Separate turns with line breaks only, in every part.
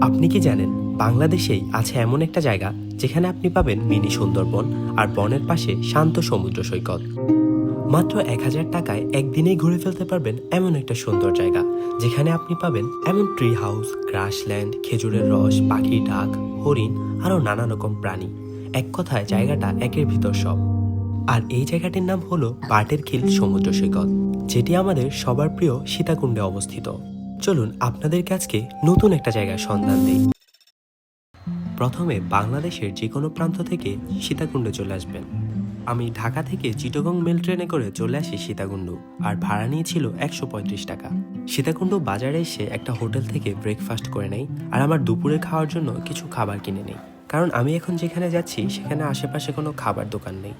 আপনি কি জানেন বাংলাদেশেই আছে এমন একটা জায়গা যেখানে আপনি পাবেন মিনি সুন্দরবন আর বনের পাশে শান্ত সমুদ্র সৈকত। মাত্র ১,০০০ টাকায় একদিনেই ঘুরে ফেলতে পারবেন এমন একটা সুন্দর জায়গা যেখানে আপনি পাবেন এমন ট্রি হাউস, গ্রাসল্যান্ড, খেজুরের রস, পাখির ডাক, হরিণ আরও নানা রকম প্রাণী। এক কথায় জায়গাটা একের ভিতর সব। আর এই জায়গাটির নাম হলো বাটেরখিল সমুদ্র সৈকত, যেটি আমাদের সবার প্রিয় সীতাকুণ্ডে অবস্থিত। চলুন আপনাদেরকে আজকে নতুন একটা জায়গার সন্ধান দিই। প্রথমে বাংলাদেশের যে কোনো প্রান্ত থেকে সীতাকুণ্ডে চলে আসবেন। আমি ঢাকা থেকে চিটাগং মেল ট্রেনে করে চলে আসি সীতাকুণ্ড, আর ভাড়া নিয়েছিল ১৩৫ টাকা। সীতাকুণ্ড বাজারে এসে একটা হোটেল থেকে ব্রেকফাস্ট করে নেই, আর আমার দুপুরে খাওয়ার জন্য কিছু খাবার কিনে নেই, কারণ আমি এখন যেখানে যাচ্ছি সেখানে আশেপাশে কোনো খাবার দোকান নেই।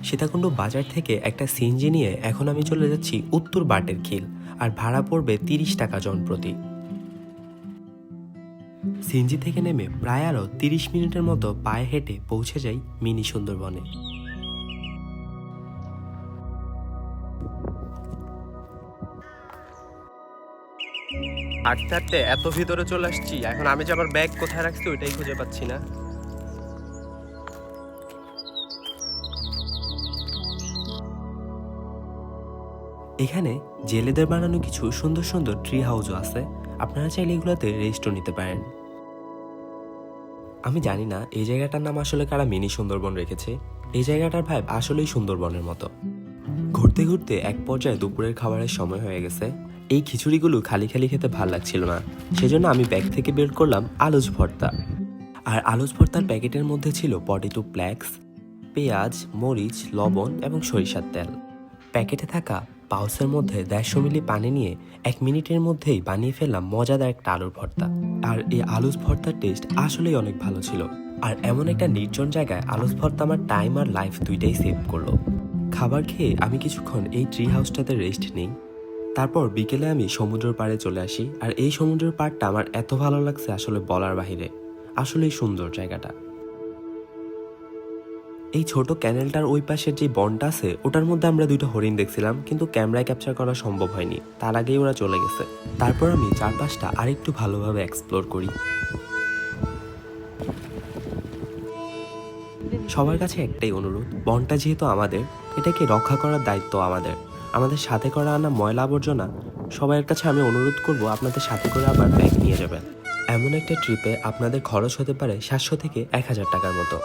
সীতাকুণ্ড বাজার থেকে একটা সিএনজি নিয়ে এখন আমি চলে যাচ্ছি উত্তর বাটেরখিল, আর ভাড়া পড়বে ৩০ টাকা জনপ্রতি। সিএনজি থেকে নেমে প্রায় আরও ৩০ মিনিটের মতো পায়ে হেঁটে পৌঁছে যাই মিনি সুন্দরবনে। হাঁটতে হাঁটতে এত ভিতরে চলে আসছি, এখন আমি যে আমার ব্যাগ কোথায় রাখছি ওইটাই খুঁজে পাচ্ছি না। এখানে জেলেদের বানানো কিছু সুন্দর সুন্দর ট্রি হাউসও আছে, আপনারা চাইলে এগুলোতে রেস্টও নিতে পারেন। আমি জানি না এই জায়গাটার নাম আসলে কারা মিনি সুন্দরবন রেখেছে। এই জায়গাটার ভাইব আসলেই সুন্দরবনের মতো। ঘুরতে ঘুরতে এক পর্যায়ে দুপুরের খাবারের সময় হয়ে গেছে। এই খিচুড়িগুলো খালি খালি খেতে ভাল লাগছিল না, সেজন্য আমি ব্যাগ থেকে বের করলাম আলুচ ভর্তা। আর আলুচ ভর্তার প্যাকেটের মধ্যে ছিল পটেটো ফ্লেক্স, পেঁয়াজ, মরিচ, লবণ এবং সরিষার তেল। প্যাকেটে থাকা পাউচের মধ্যে ১৫০ মিলি পানি নিয়ে ১ মিনিটের মধ্যেই বানিয়ে ফেললাম মজাদার একটা আলুর ভর্তা। আর এই আলুচ ভর্তার টেস্ট আসলেই অনেক ভালো ছিল। আর এমন একটা নির্জন জায়গায় আলুচ ভর্তা আমার টাইম আর লাইফ দুইটাই সেভ করলো। খাবার খেয়ে আমি কিছুক্ষণ এই ট্রি হাউসটাতে রেস্ট নিই। তারপর বিকেলে আমি সমুদ্রের পাড়ে চলে আসি, আর এই সমুদ্রের পাড়টা আমার এত ভালো লাগছে আসলে বলার বাহিরে। আসলেই সুন্দর জায়গাটা। এই ছোট ক্যানেলটার ওই পাশের যে বনটা আছে ওটার মধ্যে আমরা দুইটা হরিণ দেখছিলাম, কিন্তু ক্যামেরায় ক্যাপচার করা সম্ভব হয়নি, তার আগেই ওরা চলে গেছে। তারপর আমি চারপাশটা আরেকটু ভালোভাবে এক্সপ্লোর করি। সবার কাছে একটাই অনুরোধ, বনটা যেহেতু আমাদের, এটাকে রক্ষা করার দায়িত্ব আমাদের। আমাদের সাথে করা আনা ময়লা আবর্জনা সবার কাছে আমি অনুরোধ করব আপনাদের সাথে করে আবার ব্যাগ নিয়ে যাবেন। এমন একটা ট্রিপে আপনাদের খরচ হতে পারে ৭০০ থেকে ১,০০০ টাকার মতো।